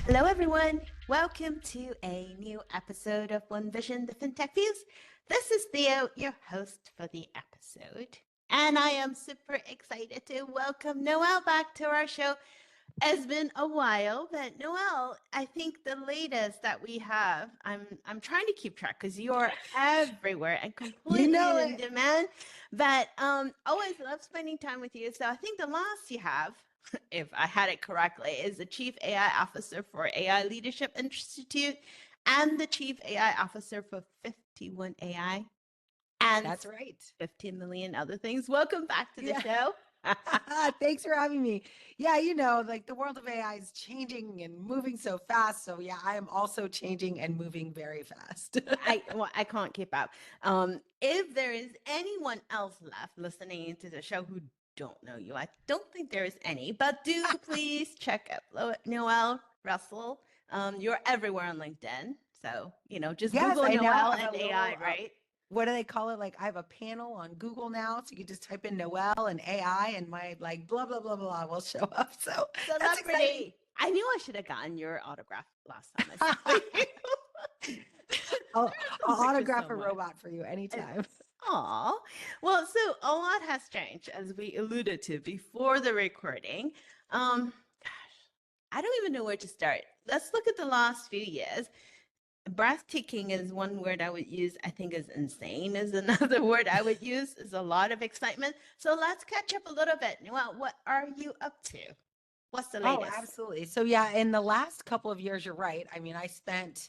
Hello, everyone. Welcome to a new episode of One Vision, the Fintech Fuse. This is Theo, your host for the episode. And I am super excited to welcome Noelle back to our show. It's been a while, but Noelle, I think the latest that we have, I'm trying to keep track because you're everywhere and completely in demand. But always love spending time with you. So I think the last you have, if I had it correctly, is the Chief AI Officer for AI Leadership Institute and the Chief AI Officer for 51 AI. And That's right. 15 million other things. Welcome back to the show. Thanks for having me. Yeah, like the world of AI is changing and moving so fast. So yeah, I am also changing and moving very fast. I can't keep up. If there is anyone else left listening to the show who don't know you, I don't think there is any, but do please check out Noelle Russell. You're everywhere on LinkedIn. So, just Yes, Google I now Noelle have and a AI, little, right? what do they call it? Like I have a panel on Google now. So you can just type in Noelle and AI and my like blah, blah, blah, blah will show up. So that's exciting. Celebrity. I knew I should have gotten your autograph last time I saw you. I'll autograph a robot for you anytime. Aw. Well, so a lot has changed, as we alluded to before the recording. Gosh, I don't even know where to start. Let's look at the last few years. Breathtaking is one word I would use. I think is insane is another word I would use. Is a lot of excitement. So let's catch up a little bit. Well, what are you up to? What's the latest? Oh, absolutely. So yeah, in the last couple of years, you're right. I mean, I spent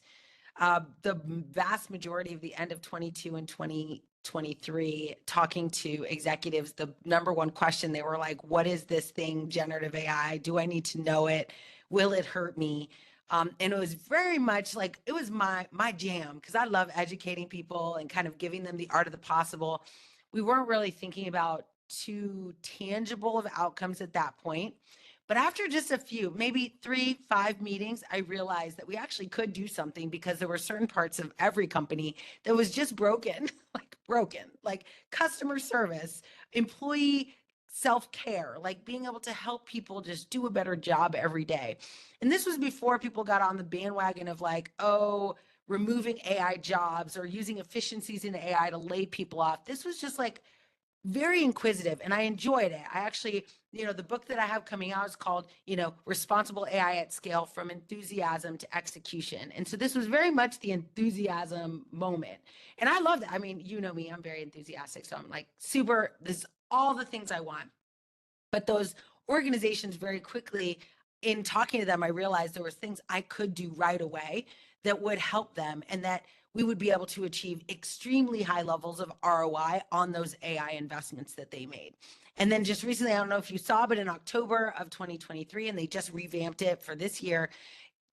the vast majority of the end of 22 and 2023 talking to executives. The number one question, they were like, what is this thing, generative AI? Do I need to know it? Will it hurt me? And it was very much like, it was my jam, because I love educating people and kind of giving them the art of the possible. We weren't really thinking about too tangible of outcomes at that point. But after just a few, maybe 3-5 meetings, I realized that we actually could do something, because there were certain parts of every company that was just broken, like customer service, employee self-care, like being able to help people just do a better job every day. And this was before people got on the bandwagon of like, oh, removing AI jobs or using efficiencies in AI to lay people off. This was just like very inquisitive, and I enjoyed it. I actually, the book that I have coming out is called, Responsible AI at Scale: From Enthusiasm to Execution. And so this was very much the enthusiasm moment. And I love that. I mean, you know me, I'm very enthusiastic. So I'm like, super, this is all the things I want. But those organizations very quickly, in talking to them, I realized there was things I could do right away that would help them, and that we would be able to achieve extremely high levels of ROI on those AI investments that they made. And then just recently, I don't know if you saw, but in October of 2023, and they just revamped it for this year,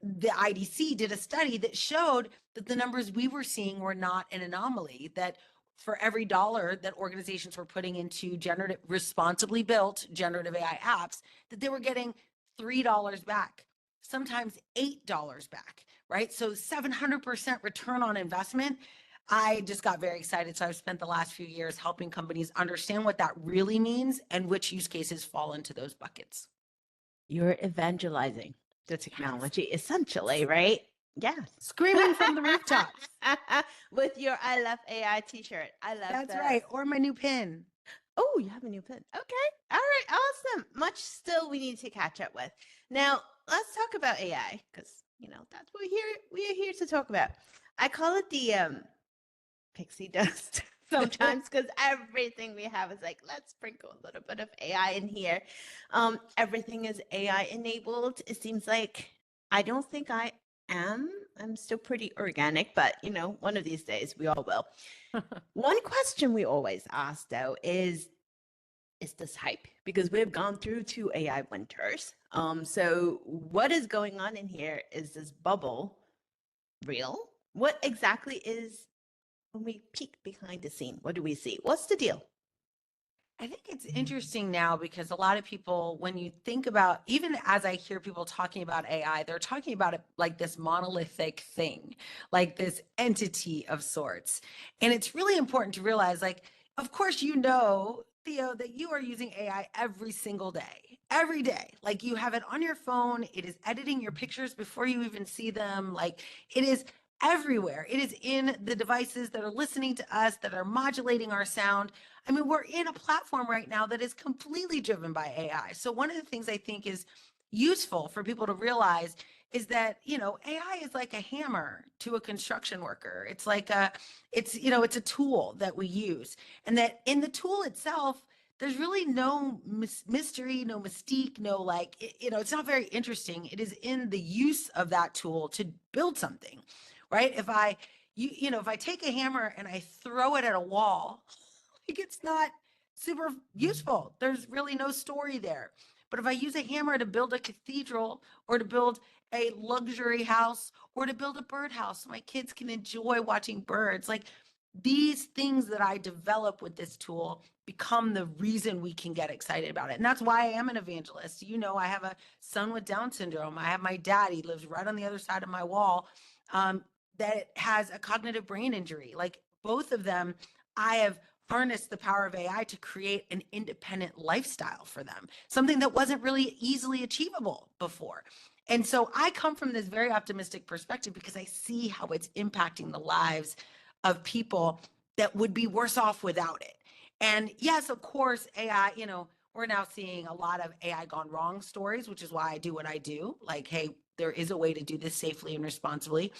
the IDC did a study that showed that the numbers we were seeing were not an anomaly, that for every dollar that organizations were putting into responsibly built generative AI apps, that they were getting $3 back, sometimes $8 back, right? So 700% return on investment. I just got very excited. So I've spent the last few years helping companies understand what that really means and which use cases fall into those buckets. You're evangelizing the technology, essentially, right? Yeah. Screaming from the rooftops. With your I Love AI t-shirt. I love That's right. Or my new pin. Oh, you have a new pin. Okay. All right. Awesome. Much still we need to catch up with. Now, let's talk about AI, because, that's what we are here to talk about. I call it the pixie dust sometimes, because everything we have is like, let's sprinkle a little bit of AI in here. Everything is AI enabled. It seems like I don't think I am. I'm still pretty organic, but one of these days we all will. One question we always ask though is this hype? Because we've gone through 2 AI winters. So what is going on in here? Is this bubble real? What exactly is, when we peek behind the scene, what do we see? What's the deal? I think it's interesting now, because a lot of people, when you think about, even as I hear people talking about AI, they're talking about it like this monolithic thing, like this entity of sorts. And it's really important to realize, like, of course, Theo, that you are using AI every single day. every day. Like you have it on your phone. It is editing your pictures before you even see them. Like it is everywhere. It is in the devices that are listening to us, that are modulating our sound. I mean, we're in a platform right now that is completely driven by AI. So one of the things I think is useful for people to realize is that, you know, AI is like a hammer to a construction worker. It's like it's a tool that we use, and that in the tool itself, there's really no mystery, no mystique, no like, it's not very interesting. It is in the use of that tool to build something, right? If I take a hammer and I throw it at a wall, like it's not super useful. There's really no story there. But if I use a hammer to build a cathedral or to build a luxury house or to build a birdhouse so my kids can enjoy watching birds, like these things that I develop with this tool become the reason we can get excited about it. And that's why I am an evangelist. You know, I have a son with Down syndrome. I have my dad, he lives right on the other side of my wall, that has a cognitive brain injury. Like both of them, I have harnessed the power of AI to create an independent lifestyle for them, something that wasn't really easily achievable before. And so I come from this very optimistic perspective because I see how it's impacting the lives of people that would be worse off without it. And yes, of course, AI, we're now seeing a lot of AI gone wrong stories, which is why I do what I do. Like, hey, there is a way to do this safely and responsibly.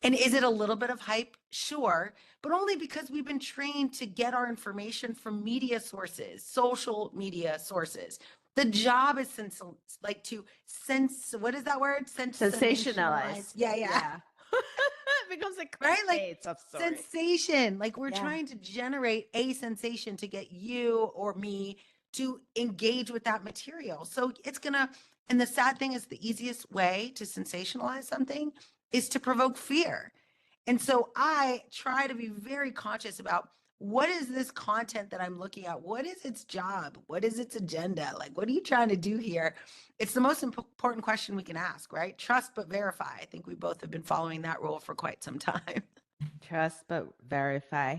And is it a little bit of hype? Sure, but only because we've been trained to get our information from media sources, social media sources. The job is what is that word? Sensationalized. Yeah. It becomes a Right? Like clickbait of story. sensation. Like we're Yeah. trying to generate a sensation to get you or me to engage with that material. So and the sad thing is the easiest way to sensationalize something is to provoke fear. And so I try to be very conscious about what is this content that I'm looking at? What is its job? What is its agenda? Like, what are you trying to do here? It's the most important question we can ask, right? Trust but verify. I think we both have been following that rule for quite some time. Trust but verify.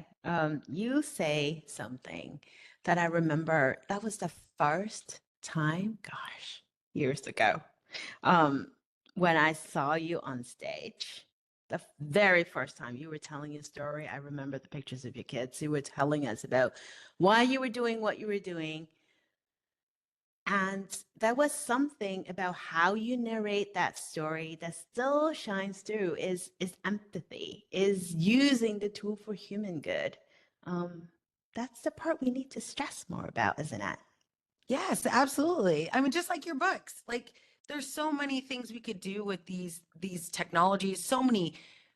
You say something that I remember. That was the first time, gosh, years ago, um, when I saw you on stage. The very first time you were telling your story, I remember the pictures of your kids. You were telling us about why you were doing what you were doing. And there was something about how you narrate that story that still shines through is empathy, is using the tool for human good. That's the part we need to stress more about, isn't it? Yes, absolutely. I mean, just like your books, like there's so many things we could do with these technologies, so many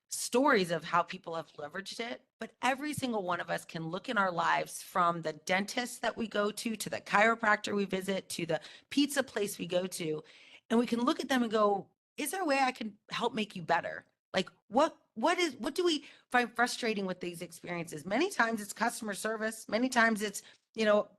stories of how people have leveraged it, but every single one of us can look in our lives, from the dentist that we go to the chiropractor we visit, to the pizza place we go to, and we can look at them and go, is there a way I can help make you better? Like what do we find frustrating with these experiences? Many times it's customer service, many times it's,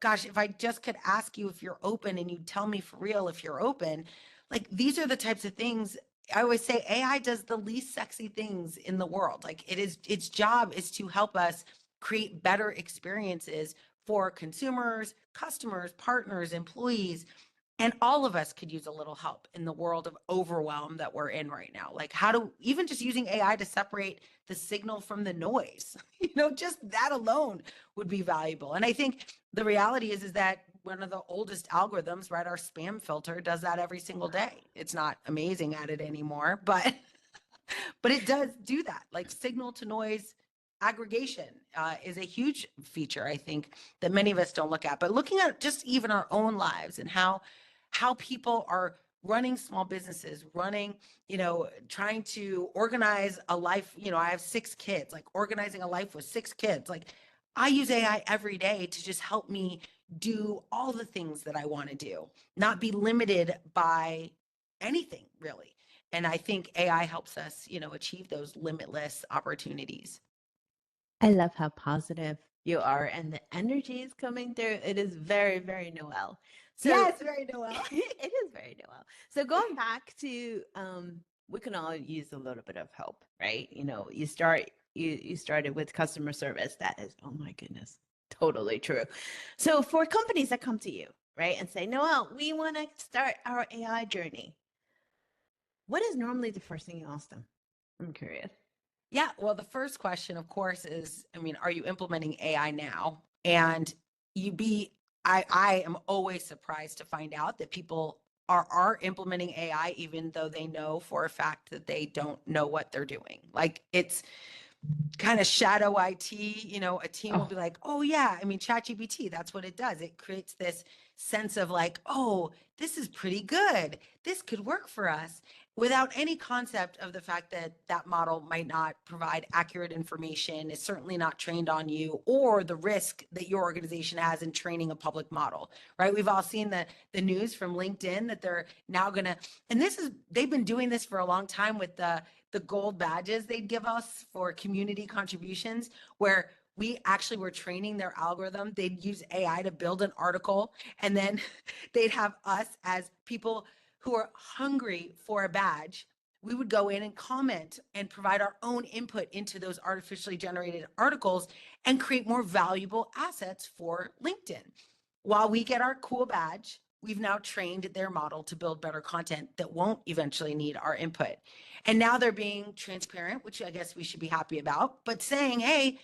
gosh, if I just could ask you if you're open and you tell me for real if you're open. Like these are the types of things. I always say AI does the least sexy things in the world. Like its job is to help us create better experiences for consumers, customers, partners, employees. And all of us could use a little help in the world of overwhelm that we're in right now. Like even just using AI to separate the signal from the noise, just that alone would be valuable. And I think the reality is that one of the oldest algorithms, right, our spam filter does that every single day. It's not amazing at it anymore, but it does do that. Like signal to noise aggregation is a huge feature, I think, that many of us don't look at. But looking at just even our own lives and how people are running small businesses, trying to organize a life. I have 6 kids, like organizing a life with 6 kids. Like I use AI every day to just help me do all the things that I want to do, not be limited by anything really. And I think AI helps us, achieve those limitless opportunities. I love how positive you are and the energy is coming through. It is very, very Noelle. So Yes, very Noelle. it is very Noelle. So going back to we can all use a little bit of help, right? You started with customer service. That is, oh my goodness, totally true. So for companies that come to you, right? And say, Noelle, we want to start our AI journey. What is normally the first thing you ask them? I'm curious. Yeah, well, the first question, of course, is, I mean, are you implementing AI now? And I am always surprised to find out that people are implementing AI, even though they know for a fact that they don't know what they're doing. Like it's kind of shadow IT, a team will be like, oh yeah, I mean, ChatGPT, that's what it does. It creates this sense of like, oh, this is pretty good. This could work for us without any concept of the fact that that model might not provide accurate information, is certainly not trained on you, or the risk that your organization has in training a public model, right? We've all seen the news from LinkedIn that they're now gonna, and they've been doing this for a long time with the gold badges they'd give us for community contributions, where we actually were training their algorithm. They'd use AI to build an article, and then they'd have us as people who are hungry for a badge. We would go in and comment and provide our own input into those artificially generated articles and create more valuable assets for LinkedIn. While we get our cool badge, we've now trained their model to build better content that won't eventually need our input. And now they're being transparent, which I guess we should be happy about, but saying, hey,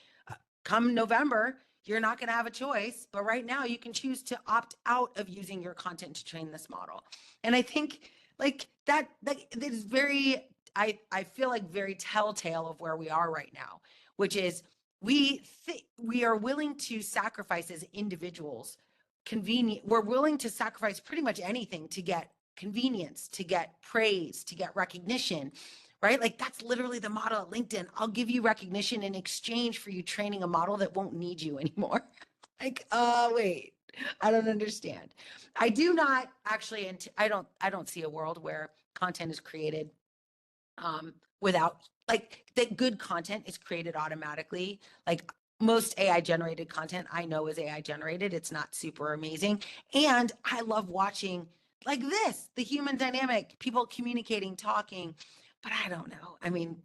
come November, you're not going to have a choice, but right now you can choose to opt out of using your content to train this model. And I think like that is very, I feel like very telltale of where we are right now, which is we are willing to sacrifice as individuals we're willing to sacrifice pretty much anything to get convenience, to get praise, to get recognition, right? Like that's literally the model at LinkedIn. I'll give you recognition in exchange for you training a model that won't need you anymore. Like, wait, I don't understand. I do not actually, and I don't see a world where content is created without, like, that good content is created automatically. Like most AI generated content I know is AI generated. It's not super amazing. And I love watching like this, the human dynamic, people communicating, talking, but I don't know. I mean,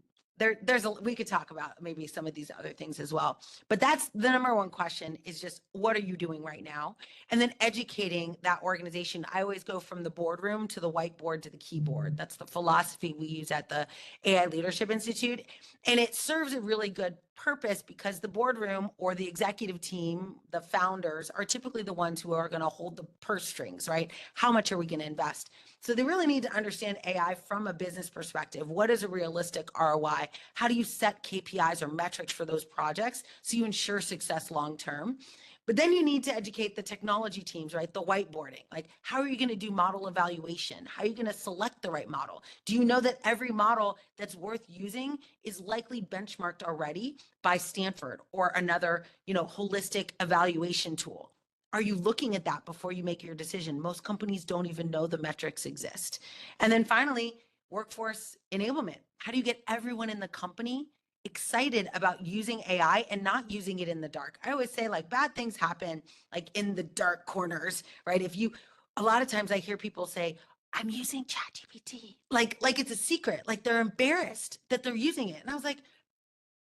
we could talk about maybe some of these other things as well, but that's the number one question, is just what are you doing right now? And then educating that organization. I always go from the boardroom to the whiteboard to the keyboard. That's the philosophy we use at the AI Leadership Institute. And it serves a really good purpose because the boardroom or the executive team, the founders, are typically the ones who are going to hold the purse strings, right? How much are we going to invest? So they really need to understand AI from a business perspective. What is a realistic ROI? How do you set KPIs or metrics for those projects so you ensure success long term? But then you need to educate the technology teams, right? The whiteboarding. Like, how are you going to do model evaluation? How are you going to select the right model? Do you know that every model that's worth using is likely benchmarked already by Stanford or another, holistic evaluation tool? Are you looking at that before you make your decision? Most companies don't even know the metrics exist. And then finally, workforce enablement. How do you get everyone in the company excited about using AI and not using it in the dark? I always say, like, bad things happen like in the dark corners, right? A lot of times I hear people say, I'm using ChatGPT. Like it's a secret, like they're embarrassed that they're using it. And I was like,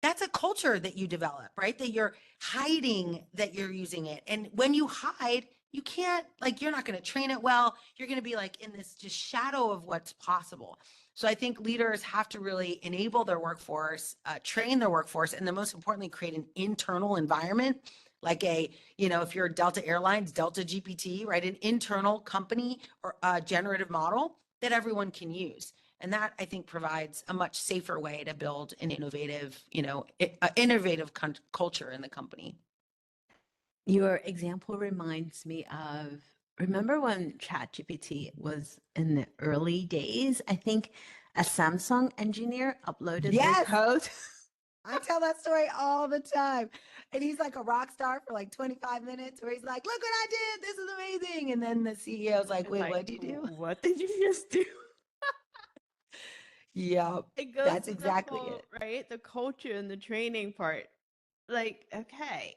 that's a culture that you develop, right? That you're hiding that you're using it. And when you hide, you can't, like, you're not going to train it well. You're going to be like in this just shadow of what's possible. So I think leaders have to really enable their workforce, train their workforce, and then most importantly, create an internal environment, like if you're Delta Airlines, Delta GPT, right? An internal company or generative model that everyone can use. And that, I think, provides a much safer way to build an innovative, culture in the company. Your example reminds me of, remember when ChatGPT was in the early days? I think a Samsung engineer uploaded their Yes. code. I tell that story all the time. And he's like a rock star for like 25 minutes where he's like, look what I did. This is amazing. And then the CEO's like, wait, what did you do? What did you just do? Yeah, It goes that's to exactly the whole, it. right? The culture and the training part. Like, okay,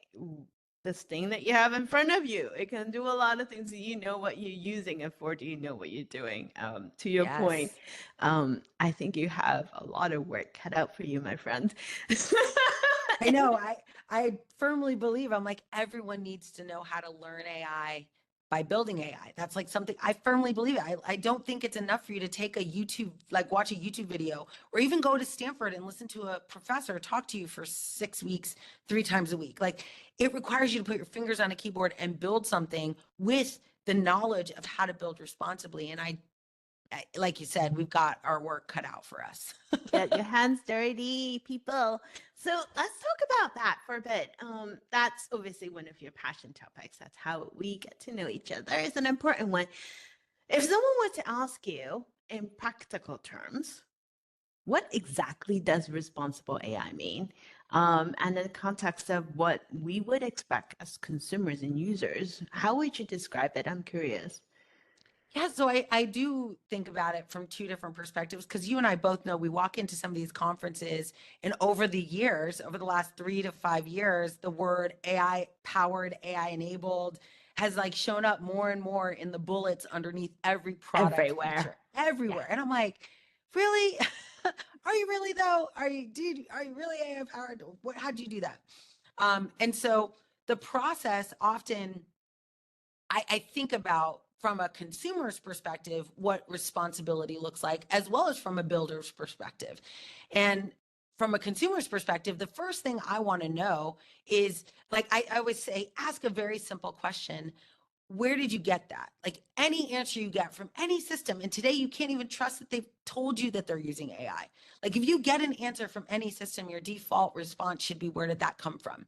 this thing that you have in front of you, it can do a lot of things. Do you know what you're using it for? Do you know what you're doing? To your point, I think you have a lot of work cut out for you, my friend. I know. I firmly believe, I'm like, everyone needs to know how to learn AI by building AI. That's like something I firmly believe. I don't think it's enough for you to take a YouTube, like watch a YouTube video, or even go to Stanford and listen to a professor talk to you for 6 weeks, 3 times a week. Like, it requires you to put your fingers on a keyboard and build something with the knowledge of how to build responsibly. And like you said, we've got our work cut out for us. Get your hands dirty, people. So let's talk about that for a bit. That's obviously one of your passion topics. That's how we get to know each other. It's an important one. If someone were to ask you in practical terms, what exactly does responsible AI mean? And in the context of what we would expect as consumers and users, how would you describe it? I'm curious. Yeah, so I do think about it from 2 different perspectives, because you and I both know we walk into some of these conferences, and over the years, over the last 3 to 5 years, the word AI powered, AI enabled has like shown up more and more in the bullets underneath every product Everywhere. feature, everywhere. And I'm like, really? Are you really though? Are you really AI powered? How'd you do that? And so the process often, I think about from a consumer's perspective, what responsibility looks like, as well as from a builder's perspective. And from a consumer's perspective, the first thing I want to know is, like, I always say, ask a very simple question. Where did you get that? Like, any answer you get from any system, and today you can't even trust that they've told you that they're using AI. Like, if you get an answer from any system, your default response should be, where did that come from?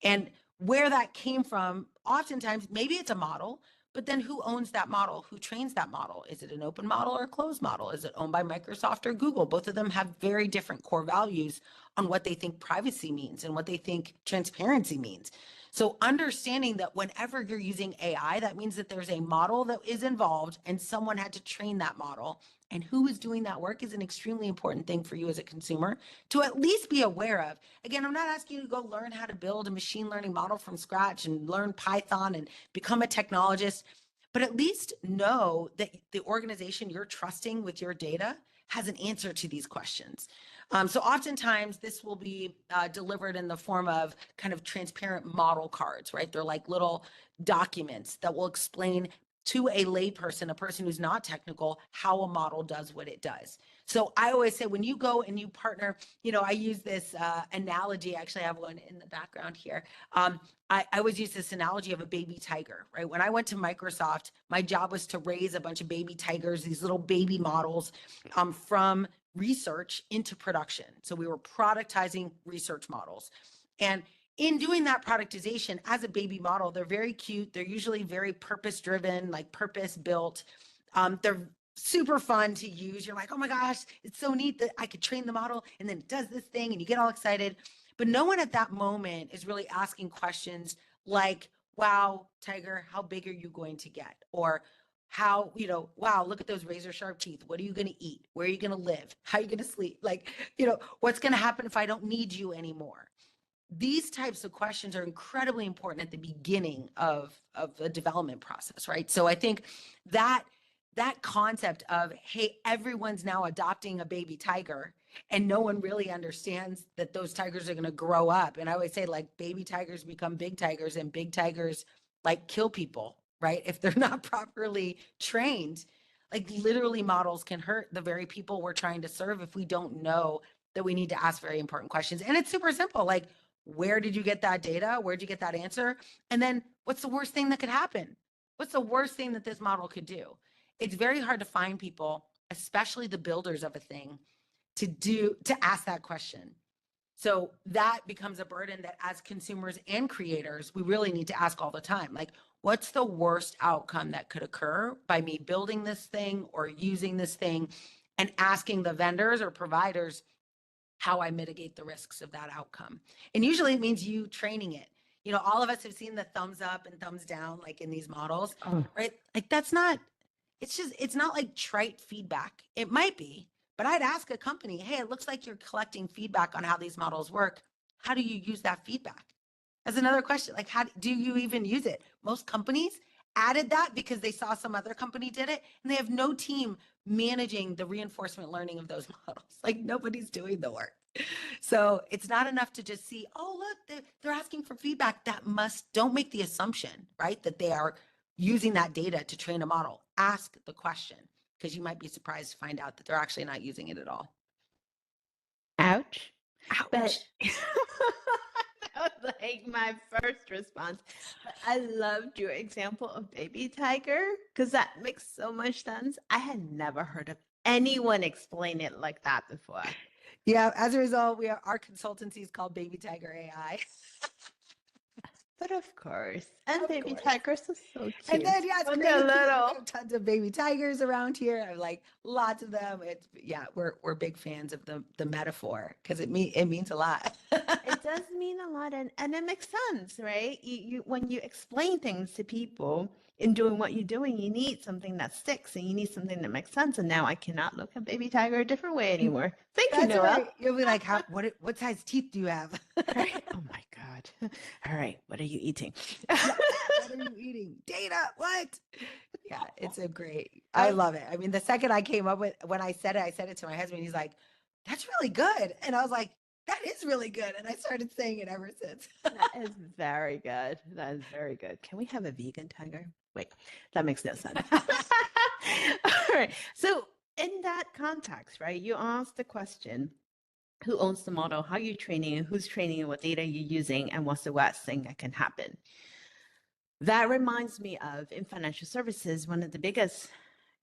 And where that came from, oftentimes, maybe it's a model, but then who owns that model? Who trains that model? Is it an open model or a closed model? Is it owned by Microsoft or Google? Both of them have very different core values on what they think privacy means and what they think transparency means. So understanding that whenever you're using AI, that means that there's a model that is involved and someone had to train that model. And who is doing that work is an extremely important thing for you as a consumer to at least be aware of. Again, I'm not asking you to go learn how to build a machine learning model from scratch and learn Python and become a technologist, but at least know that the organization you're trusting with your data has an answer to these questions. So oftentimes this will be delivered in the form of kind of transparent model cards, right? They're like little documents that will explain to a layperson, a person who's not technical, how a model does what it does. So I always say, when you go and you partner, I use this analogy. Actually, I have one in the background here. I always use this analogy of a baby tiger, right? When I went to Microsoft, my job was to raise a bunch of baby tigers, these little baby models, from research into production. So we were productizing research models. And in doing that productization as a baby model, they're very cute. They're usually very purpose driven, like purpose built. They're super fun to use. You're like, oh my gosh, it's so neat that I could train the model and then it does this thing and you get all excited. But no one at that moment is really asking questions like, wow, Tiger, how big are you going to get? Or how, wow, look at those razor sharp teeth. What are you going to eat? Where are you going to live? How are you going to sleep? Like, what's going to happen if I don't need you anymore? These types of questions are incredibly important at the beginning of a development process, right? So I think that concept of, hey, everyone's now adopting a baby tiger and no one really understands that those tigers are going to grow up. And I always say, like, baby tigers become big tigers and big tigers like kill people, right? If they're not properly trained, like literally models can hurt the very people we're trying to serve if we don't know that we need to ask very important questions. And it's super simple. Like, where did you get that data? Where'd you get that answer? And then what's the worst thing that could happen? What's the worst thing that this model could do? It's very hard to find people, especially the builders of a thing, to ask that question. So that becomes a burden that as consumers and creators, we really need to ask all the time. Like, what's the worst outcome that could occur by me building this thing or using this thing, and asking the vendors or providers how I mitigate the risks of that outcome. And usually it means you training it. All of us have seen the thumbs up and thumbs down, like in these models, right? Like, it's not like trite feedback. It might be, but I'd ask a company, hey, it looks like you're collecting feedback on how these models work. How do you use that feedback? That's another question. Like, how do you even use it? Most companies added that because they saw some other company did it, and they have no team managing the reinforcement learning of those models. Like, nobody's doing the work. So it's not enough to just see, oh, look, they're asking for feedback. Don't make the assumption, right, that they are using that data to train a model, ask the question, because you might be surprised to find out that they're actually not using it at all. Ouch. But Ouch. that was like my first response. But I loved your example of baby tiger because that makes so much sense. I had never heard of anyone explain it like that before. Yeah, as a result, our consultancy is called Baby Tiger AI. But of course. And Of baby course. tigers are so cute. And then, yeah, it's When great they're to see. We little. have tons of baby tigers around here. I like lots of them. It's, yeah, we're big fans of the metaphor because it means a lot. It does mean a lot, and it makes sense, right? You when you explain things to people in doing what you're doing, you need something that sticks and you need something that makes sense. And now I cannot look at baby tiger a different way anymore. Thank you, That's Noah. right. You'll be like, what size teeth do you have? Right. Oh my God. All right. What are you eating? Yeah, what are you eating? Data, what? Yeah, it's a great, I love it. I mean, the second I came up with, when I said it to my husband, he's like, that's really good. And I was like, that is really good. And I started saying it ever since. That is very good. That is very good. Can we have a vegan tiger? Wait, that makes no sense. All right. So, in that context, right, you asked the question, who owns the model, how you're training it, who's training it, what data you're using, and what's the worst thing that can happen. That reminds me of in financial services, one of the biggest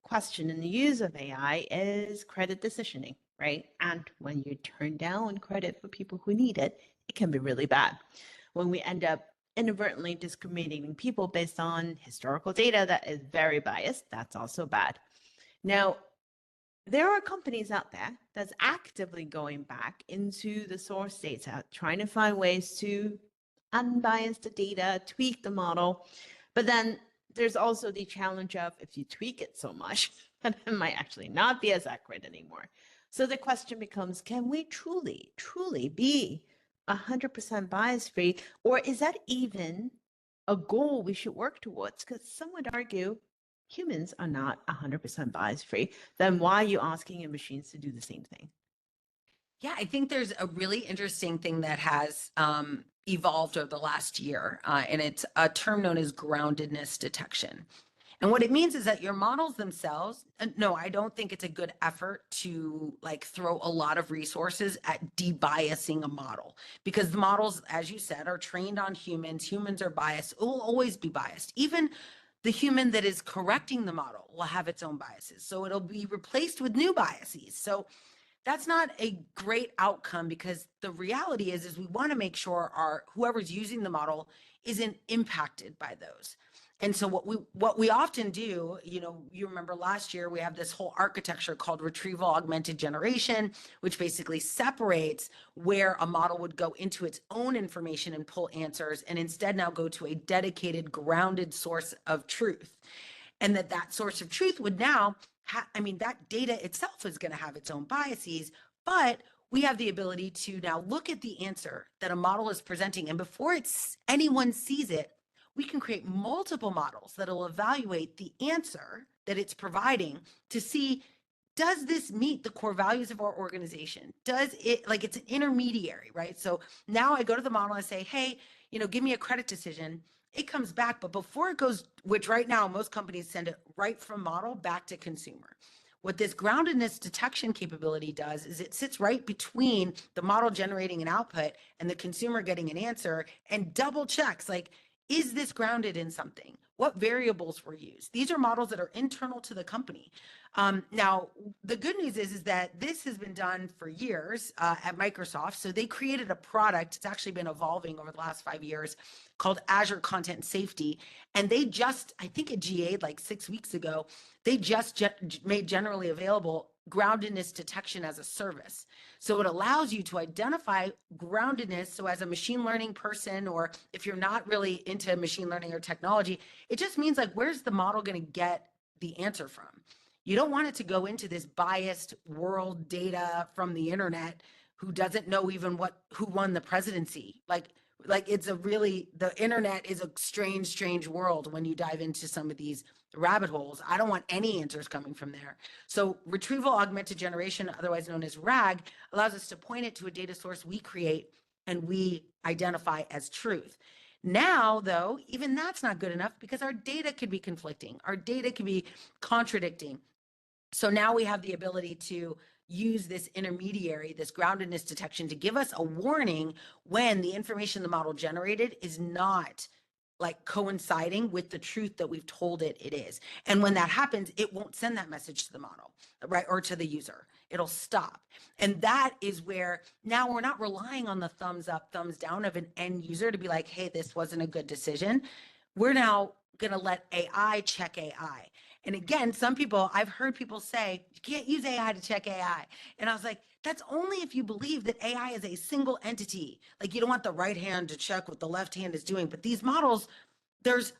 question in the use of AI is credit decisioning, right? And when you turn down credit for people who need it, it can be really bad. When we end up inadvertently discriminating people based on historical data that is very biased, that's also bad. Now, there are companies out there that's actively going back into the source data, trying to find ways to unbias the data, tweak the model. But then there's also the challenge of if you tweak it so much, then it might actually not be as accurate anymore. So the question becomes, can we truly, truly be 100% bias free? Or is that even a goal we should work towards? Because some would argue humans are not 100% bias free. Then why are you asking your machines to do the same thing? Yeah, I think there's a really interesting thing that has evolved over the last year, and it's a term known as groundedness detection. And what it means is that your models themselves, no, I don't think it's a good effort to like throw a lot of resources at debiasing a model because the models, as you said, are trained on humans. Humans are biased. It will always be biased. Even the human that is correcting the model will have its own biases. So it'll be replaced with new biases. So that's not a great outcome because the reality is we want to make sure our whoever's using the model isn't impacted by those. And so what we often do, you know, you remember last year we have this whole architecture called retrieval augmented generation, which basically separates where a model would go into its own information and pull answers and instead now go to a dedicated grounded source of truth. And that source of truth would now I mean, that data itself is going to have its own biases, but we have the ability to now look at the answer that a model is presenting. And before anyone sees it, we can create multiple models that'll evaluate the answer that it's providing to see, does this meet the core values of our organization? Does it, like it's an intermediary, right? So now I go to the model and say, hey, you know, give me a credit decision. It comes back, but before it goes, which right now most companies send it right from model back to consumer. What this groundedness detection capability does is it sits right between the model generating an output and the consumer getting an answer and double checks, like, is this grounded in something? What variables were used? These are models that are internal to the company. Now, the good news is that this has been done for years at Microsoft. So they created a product. It's actually been evolving over the last 5 years called Azure Content Safety. And they just, I think it GA'd like 6 weeks ago, they just made generally available groundedness detection as a service. So it allows you to identify groundedness. So as a machine learning person, or if you're not really into machine learning or technology, it just means like, where's the model going to get the answer from? You don't want it to go into this biased world data from the internet who doesn't know even who won the presidency. Like it's the internet is a strange world when you dive into some of these rabbit holes. I don't want any answers coming from there. So retrieval augmented generation, otherwise known as RAG, allows us to point it to a data source we create and we identify as truth. Now, though, even that's not good enough because our data could be conflicting. Our data could be contradicting. So now we have the ability to use this intermediary, this groundedness detection, to give us a warning when the information the model generated is not like coinciding with the truth that we've told it is. And when that happens, it won't send that message to the model, right? Or to the user. It'll stop. And that is where now we're not relying on the thumbs up, thumbs down of an end user to be like, hey, this wasn't a good decision. We're now going to let AI check AI. And again, some people, I've heard people say, you can't use AI to check AI. And I was like, that's only if you believe that AI is a single entity. Like you don't want the right hand to check what the left hand is doing. But these models, there's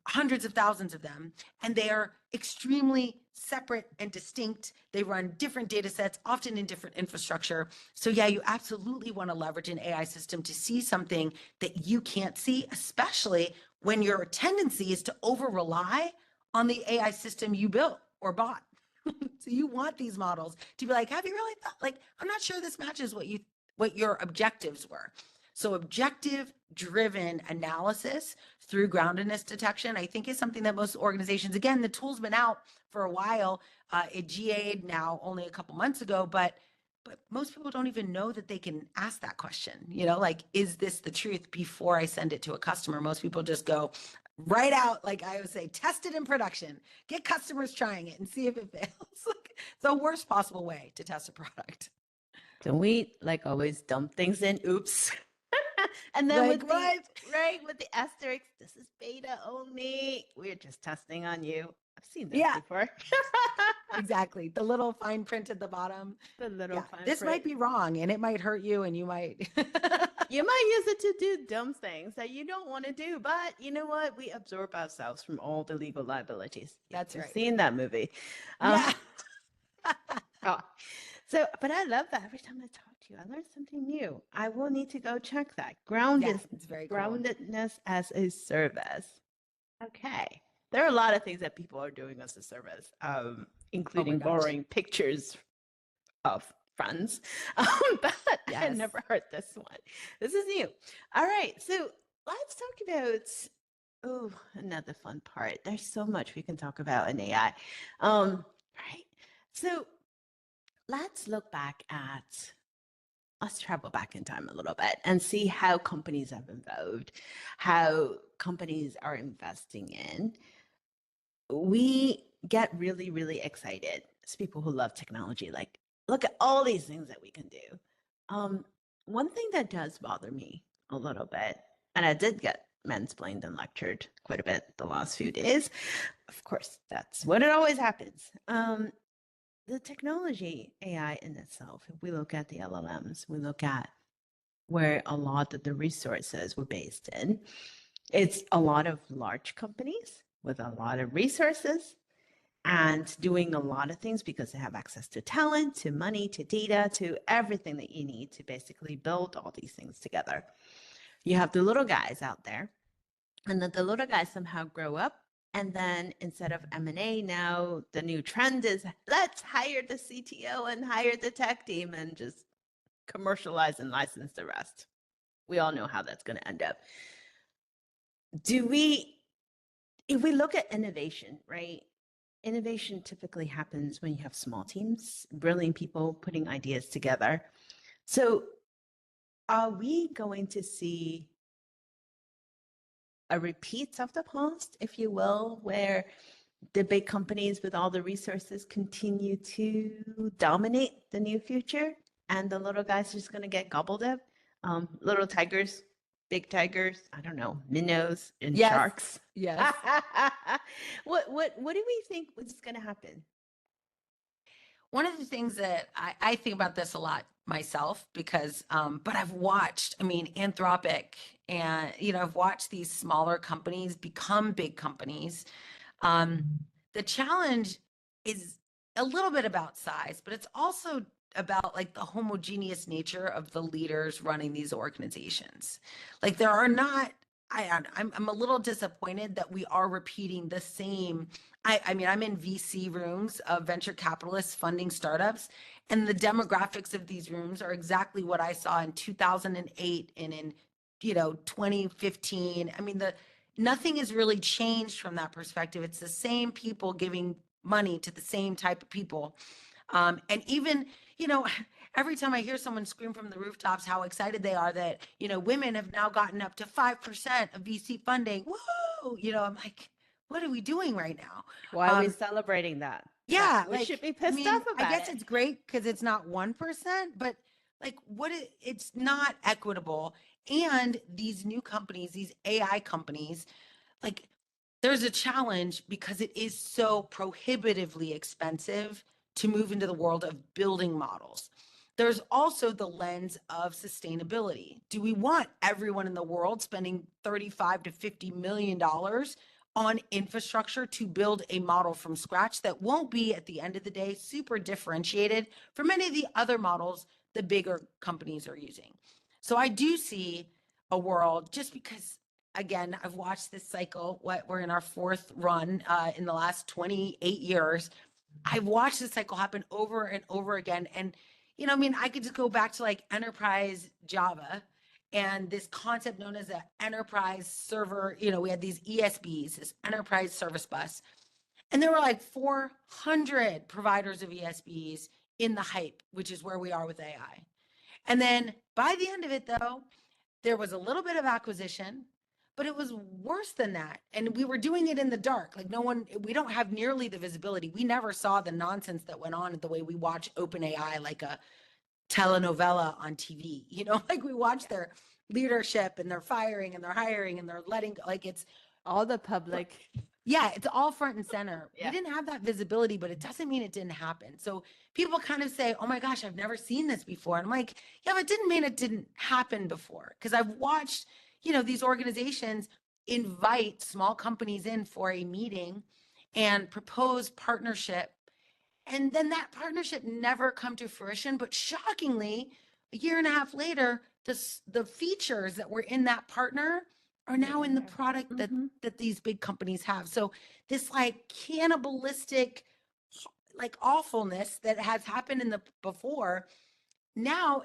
hundreds of thousands of them, and they are extremely separate and distinct. They run different data sets, often in different infrastructure. So yeah, you absolutely want to leverage an AI system to see something that you can't see, especially when your tendency is to over rely on the AI system you built or bought. So you want these models to be like, have you really thought, like, I'm not sure this matches what your objectives were. So objective driven analysis through groundedness detection, I think is something that most organizations, again, the tool's been out for a while. It GA'd now only a couple months ago, but most people don't even know that they can ask that question, like, is this the truth before I send it to a customer? Most people just go right out, like I would say, test it in production, get customers trying it and see if it fails. It's the worst possible way to test a product. Don't we like always dump things in? Oops. And then like, with the asterisk, this is beta only. We're just testing on you. I've seen this before. Exactly. The little fine print at the bottom. The little fine this print. might be wrong and it might hurt you and you might you might use it to do dumb things that you don't want to do, but you know what? We absorb ourselves from all the legal liabilities. That's right. Seen that movie. Yeah. So, but I love that. Every time I talk to you, I learn something new. I will need to go check that. It's very cool. Groundedness as a service. Okay. There are a lot of things that people are doing as a service, including borrowing pictures of friends. But I had never heard this one. This is new. All right. So let's talk about another fun part. There's so much we can talk about in AI. Right. So let's travel back in time a little bit and see how companies have evolved, how companies are investing in. We get really, really excited as people who love technology, like, look at all these things that we can do. One thing that does bother me a little bit, and I did get mansplained and lectured quite a bit the last few days. Of course, that's what it always happens. The technology, AI in itself, if we look at the LLMs, we look at where a lot of the resources were based in, it's a lot of large companies with a lot of resources and doing a lot of things because they have access to talent, to money, to data, to everything that you need to basically build all these things together. You have the little guys out there, and then the little guys somehow grow up. And then instead of M&A, now the new trend is let's hire the CTO and hire the tech team and just commercialize and license the rest. We all know how that's going to end up. If we look at innovation, right? Innovation typically happens when you have small teams, brilliant people putting ideas together. So are we going to see a repeat of the past, if you will, where the big companies with all the resources continue to dominate the new future and the little guys are just going to get gobbled up? Little tigers, big tigers, I don't know, minnows and sharks. Yes. What do we think is going to happen? One of the things that I think about this a lot myself because, but I've watched, Anthropic and, I've watched these smaller companies become big companies. The challenge is a little bit about size, but it's also about like the homogeneous nature of the leaders running these organizations. Like there are not, I'm a little disappointed that we are repeating the same. I'm in VC rooms of venture capitalists funding startups, and the demographics of these rooms are exactly what I saw in 2008 and in 2015. I mean, nothing has really changed from that perspective. It's the same people giving money to the same type of people. And even, every time I hear someone scream from the rooftops how excited they are that, women have now gotten up to 5% of VC funding. Woo! I'm like, what are we doing right now? Why are we celebrating that? Yeah, We should be pissed off I about guess it. it's great because it's not 1%, but like it's not equitable. And these new companies, these AI companies, like there's a challenge because it is so prohibitively expensive to move into the world of building models. There's also the lens of sustainability. Do we want everyone in the world spending 35 to 50 million dollars on infrastructure to build a model from scratch that won't be, at the end of the day, super differentiated from many of the other models the bigger companies are using? So I do see a world, just because, again, I've watched this cycle. We're in our fourth run in the last 28 years. I've watched this cycle happen over and over again. And, I could just go back to like enterprise Java and this concept known as an enterprise server. We had these ESBs, this enterprise service bus, and there were like 400 providers of ESBs in the hype, which is where we are with AI. And then by the end of it, though, there was a little bit of acquisition, but it was worse than that. And we were doing it in the dark. Like we don't have nearly the visibility. We never saw the nonsense that went on the way we watch OpenAI, like a telenovela on TV. Like we watch their leadership and their firing and their hiring and their letting go. Like it's all the public. Yeah, it's all front and center. Yeah. We didn't have that visibility, but it doesn't mean it didn't happen. So people kind of say, oh my gosh, I've never seen this before. And I'm like, yeah, but it didn't mean it didn't happen before. Because I've watched, these organizations invite small companies in for a meeting and propose partnership. And then that partnership never come to fruition. But shockingly, a year and a half later, the features that were in that partner are now in the product that these big companies have. So this like cannibalistic, like awfulness that has happened in the before, now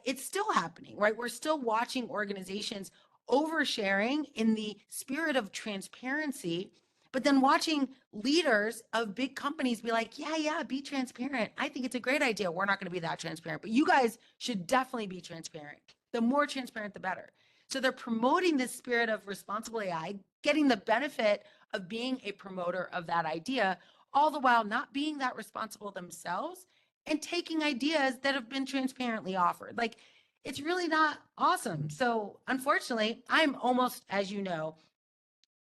it's still happening, right? We're still watching organizations oversharing in the spirit of transparency, but then watching leaders of big companies be like, yeah, be transparent. I think it's a great idea. We're not going to be that transparent, but you guys should definitely be transparent. The more transparent, the better. So they're promoting this spirit of responsible AI, getting the benefit of being a promoter of that idea, all the while not being that responsible themselves and taking ideas that have been transparently offered. Like, it's really not awesome. So unfortunately, I'm almost, as you know,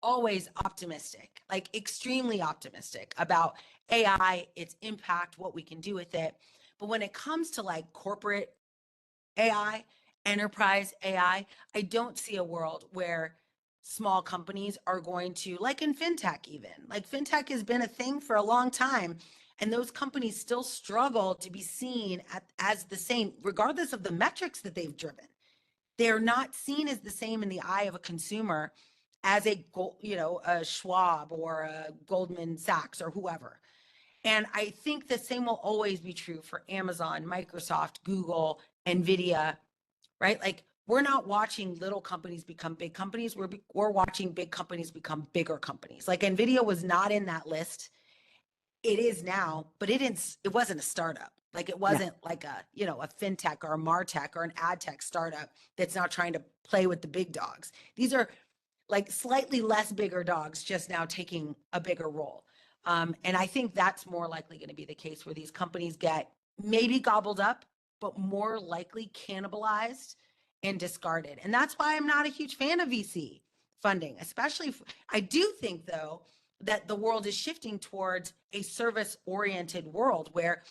always optimistic, like extremely optimistic about AI, its impact, what we can do with it. But when it comes to like corporate AI, enterprise AI, I don't see a world where small companies are going to, like in fintech even, like fintech has been a thing for a long time. And those companies still struggle to be seen as the same, regardless of the metrics that they've driven. They're not seen as the same in the eye of a consumer as a Schwab or a Goldman Sachs or whoever. And I think the same will always be true for Amazon, Microsoft, Google, NVIDIA, right? Like we're not watching little companies become big companies. We're watching big companies become bigger companies. Like NVIDIA was not in that list. It is now, but it wasn't a startup. Like it wasn't like a fintech or a martech or an ad tech startup that's now trying to play with the big dogs. These are like slightly less bigger dogs just now taking a bigger role. And I think that's more likely going to be the case where these companies get maybe gobbled up, but more likely cannibalized and discarded. And that's why I'm not a huge fan of VC funding, especially. I do think, though, that the world is shifting towards a service-oriented world where,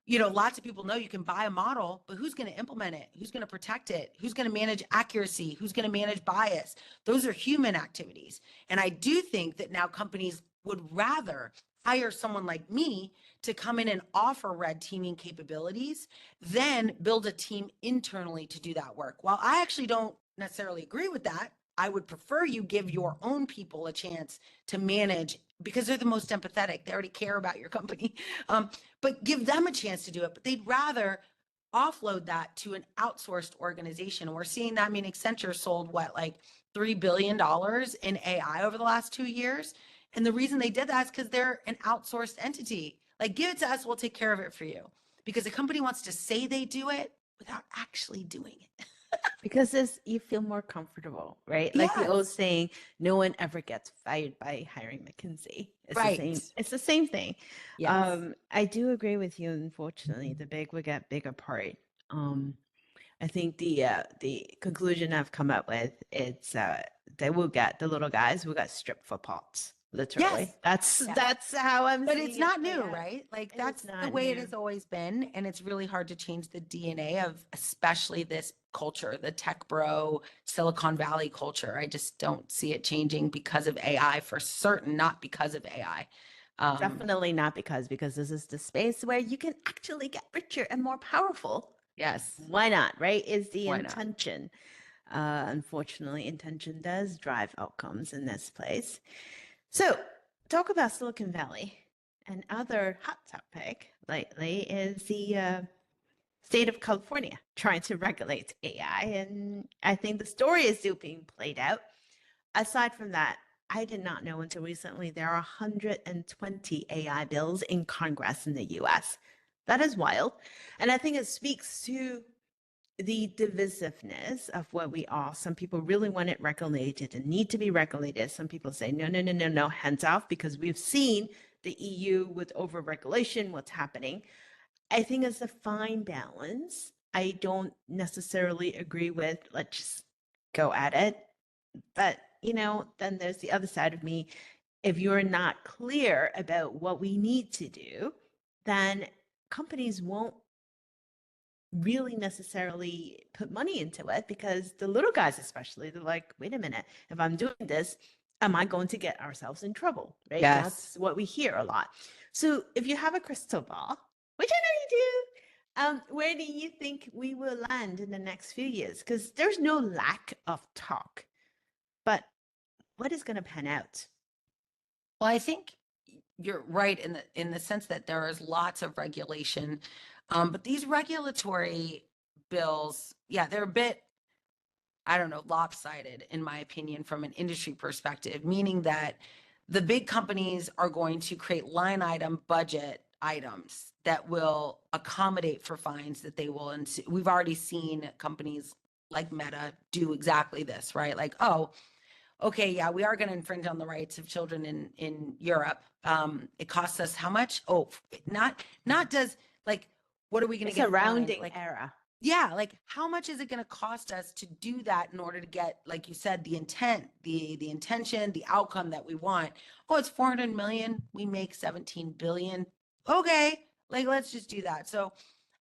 lots of people know you can buy a model, but who's going to implement it? Who's going to protect it? Who's going to manage accuracy? Who's going to manage bias? Those are human activities. And I do think that now companies would rather hire someone like me to come in and offer red teaming capabilities than build a team internally to do that work. While I actually don't necessarily agree with that, I would prefer you give your own people a chance to manage because they're the most empathetic. They already care about your company. But give them a chance to do it. But they'd rather offload that to an outsourced organization. We're seeing that. I mean, Accenture sold what, like $3 billion in AI over the last 2 years. And the reason they did that is because they're an outsourced entity. Like, give it to us, we'll take care of it for you. Because the company wants to say they do it without actually doing it. Because this, you feel more comfortable, right? Like the old Yes. saying, no one ever gets fired by hiring McKinsey. It's the same. Right. It's the same thing. Yes. I do agree with you. Unfortunately, the big will get bigger part. I think the conclusion I've come up with it's they will get the little guys will get stripped for pots. Literally, Yes. that's Yes. that's how I'm But seeing it's it not play new, out. right? Like It is that's the not way it new. has always been. And it's really hard to change the DNA of especially this culture, the tech bro, Silicon Valley culture. I just don't see it changing because of AI for certain, not because of AI. Definitely not because this is the space where you can actually get richer and more powerful. Yes. Why not, right? Is the Why not? intention. Unfortunately, intention does drive outcomes in this place. So, talk about Silicon Valley. And other hot topic lately is the state of California trying to regulate AI. And I think the story is still being played out. Aside from that, I did not know until recently there are 120 AI bills in Congress in the US. That is wild. And I think it speaks to the divisiveness of what we are. Some people really want it regulated and need to be regulated. Some people say, no, no, no, no, no, hands off, because we've seen the EU with overregulation, what's happening. I think it's a fine balance. I don't necessarily agree with let's just go at it. But, then there's the other side of me. If you're not clear about what we need to do, then companies won't really necessarily put money into it because the little guys, especially, they're like, wait a minute, if I'm doing this, am I going to get ourselves in trouble? Right? Yes. That's what we hear a lot. So if you have a crystal ball, which I know you do, where do you think we will land in the next few years? Because there's no lack of talk, but what is going to pan out? Well, I think you're right in the sense that there is lots of regulation. But these regulatory bills, yeah, they're a bit, I don't know, lopsided, in my opinion, from an industry perspective, meaning that the big companies are going to create line item budget items that will accommodate for fines that they will. And we've already seen companies like Meta do exactly this, right? Like, oh, okay, yeah, we are going to infringe on the rights of children in Europe. It costs us how much? Oh, not does like, what are we going to It's a get fined? rounding Like, error. yeah, like how much is it going to cost us to do that in order to get, like you said, the intent, the intention, the outcome that we want? Oh, it's 400 million. We make 17 billion. Okay, like let's just do that. So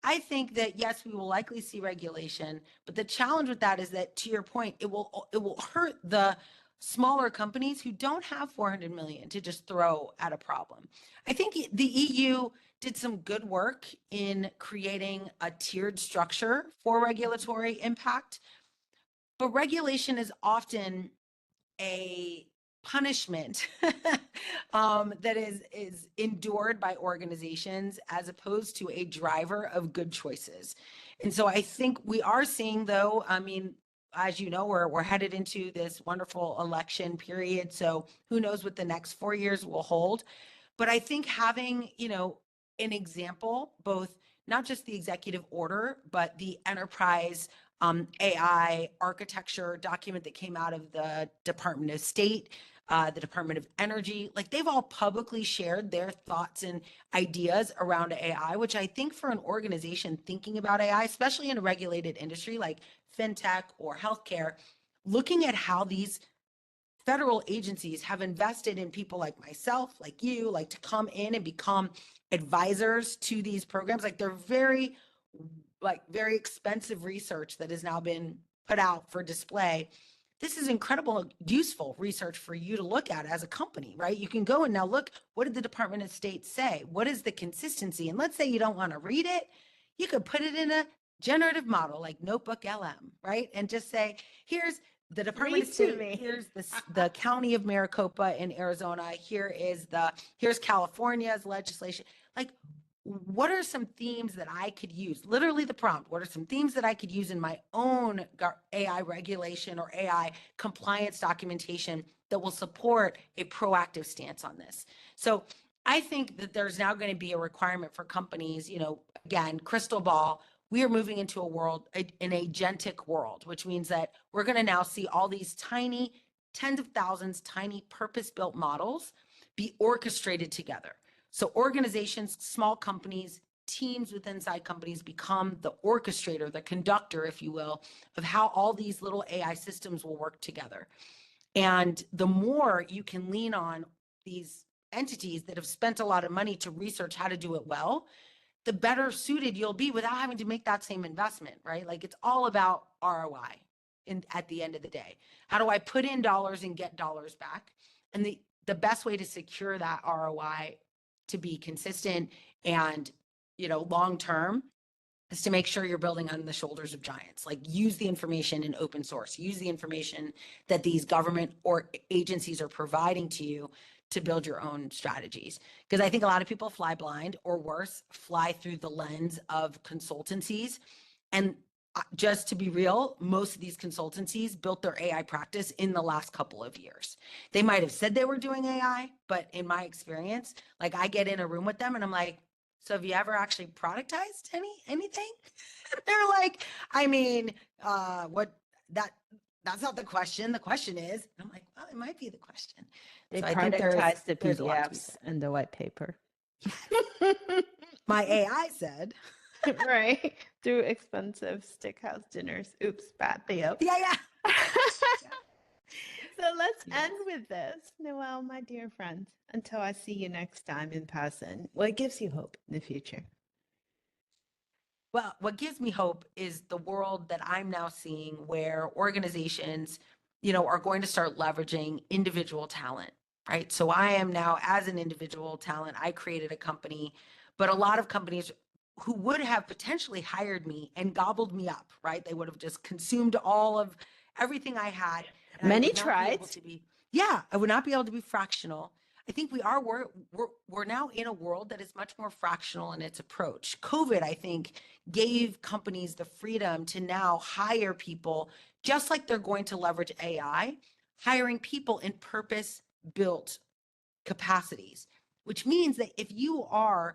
I think that yes, we will likely see regulation, but the challenge with that is that, to your point, it will hurt the smaller companies who don't have 400 million to just throw at a problem. I think the EU did some good work in creating a tiered structure for regulatory impact, but regulation is often a punishment that is endured by organizations as opposed to a driver of good choices. And so I think we are seeing, though, I mean, as you know, we're headed into this wonderful election period. So who knows what the next 4 years will hold. But I think having, an example, both not just the executive order, but the enterprise AI architecture document that came out of the Department of State, the Department of Energy, like they've all publicly shared their thoughts and ideas around AI, which I think for an organization thinking about AI, especially in a regulated industry like fintech or healthcare, looking at how these federal agencies have invested in people like myself, like you, like to come in and become advisors to these programs. Like they're very expensive research that has now been put out for display. This is incredible, useful research for you to look at as a company, right? You can go and now look, what did the Department of State say? What is the consistency? And let's say you don't want to read it, you could put it in a generative model like Notebook LM, right? And just say, here's the Department of Read to State, me. here's the county of Maricopa in Arizona, here's California's legislation. Like, what are some themes that I could use? Literally the prompt, what are some themes that I could use in my own AI regulation or AI compliance documentation that will support a proactive stance on this? So I think that there's now going to be a requirement for companies, again, crystal ball, we are moving into a world, an agentic world, which means that we're going to now see all these tiny, tens of thousands, tiny purpose-built models be orchestrated together. So organizations, small companies, teams within inside companies become the orchestrator, the conductor, if you will, of how all these little AI systems will work together. And the more you can lean on these entities that have spent a lot of money to research how to do it well, the better suited you'll be without having to make that same investment, right? Like it's all about ROI at the end of the day. How do I put in dollars and get dollars back? And the best way to secure that ROI to be consistent and, long term is to make sure you're building on the shoulders of giants. Like use the information in open source, use the information that these government or agencies are providing to you to build your own strategies. Because I think a lot of people fly blind, or worse, fly through the lens of consultancies. And just to be real, most of these consultancies built their AI practice in the last couple of years. They might have said they were doing AI, but in my experience, like I get in a room with them and I'm like, so have you ever actually productized anything? They're like, I mean, that's not the question. The question is, I'm like, well, it might be the question. They So I think productize the there's a lot to be PDFs said. and the white paper. My AI said, Right. Through expensive steakhouse dinners. Oops, bad Theo. yeah. So let's Yes. end with this. Noelle, my dear friend, until I see you next time in person, what gives you hope in the future? Well, what gives me hope is the world that I'm now seeing where organizations, are going to start leveraging individual talent, right? So I am now, as an individual talent, I created a company, but a lot of companies who would have potentially hired me and gobbled me up, right? They would have just consumed all of everything I had. And I Many would not be able tried. to be, yeah, I would not be able to be fractional. I think we're now in a world that is much more fractional in its approach. COVID, I think, gave companies the freedom to now hire people just like they're going to leverage AI, hiring people in purpose built capacities, which means that if you are,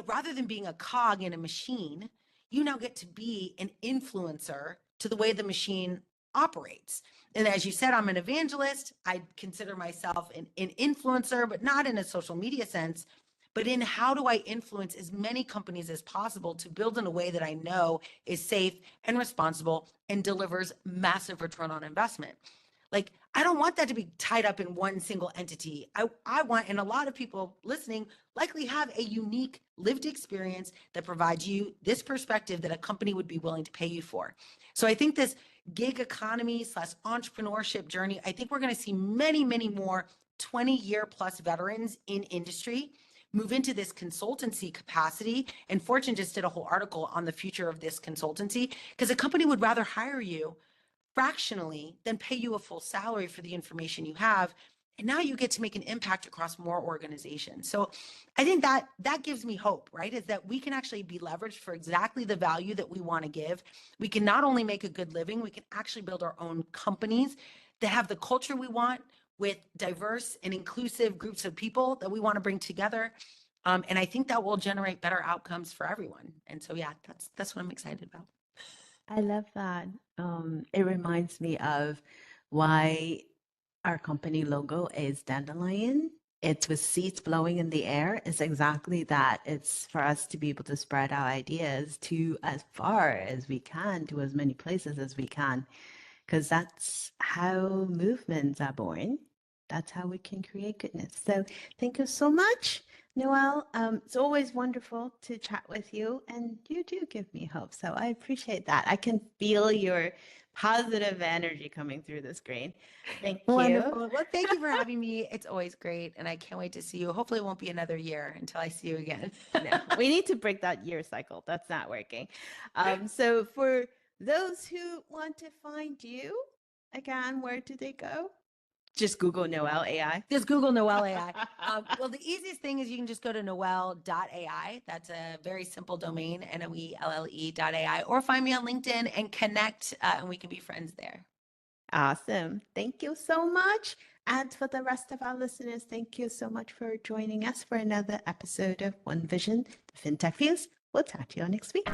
rather than being a cog in a machine, you now get to be an influencer to the way the machine operates. And as you said, I'm an evangelist. I consider myself an influencer, but not in a social media sense, but in how do I influence as many companies as possible to build in a way that I know is safe and responsible and delivers massive return on investment. Like, I don't want that to be tied up in one single entity. I want, and a lot of people listening likely have a unique lived experience that provides you this perspective that a company would be willing to pay you for. So I think this gig economy / entrepreneurship journey, I think we're going to see many, many more 20-year plus veterans in industry move into this consultancy capacity. And Fortune just did a whole article on the future of this consultancy because a company would rather hire you fractionally than pay you a full salary for the information you have. And now you get to make an impact across more organizations. So I think that gives me hope, right? Is that we can actually be leveraged for exactly the value that we want to give. We can not only make a good living, we can actually build our own companies that have the culture we want with diverse and inclusive groups of people that we want to bring together. And I think that will generate better outcomes for everyone. And so, yeah, that's what I'm excited about. I love that. It reminds me of why our company logo is dandelion. It's with seeds blowing in the air. It's exactly that. It's for us to be able to spread our ideas to as far as we can, to as many places as we can, because that's how movements are born. That's how we can create goodness. So thank you so much, Noelle. It's always wonderful to chat with you, and you do give me hope. So I appreciate that. I can feel your positive energy coming through the screen. Thank you. Wonderful. Well, thank you for having me. It's always great. And I can't wait to see you. Hopefully it won't be another year until I see you again. No, we need to break that year cycle. That's not working. So for those who want to find you, again, where do they go? Just Google Noelle AI. Just Google Noelle AI. Well, the easiest thing is you can just go to noelle.ai. That's a very simple domain, noelle.ai, or find me on LinkedIn and connect, and we can be friends there. Awesome. Thank you so much. And for the rest of our listeners, thank you so much for joining us for another episode of One Vision, the Fintech Fuse. We'll talk to you all next week.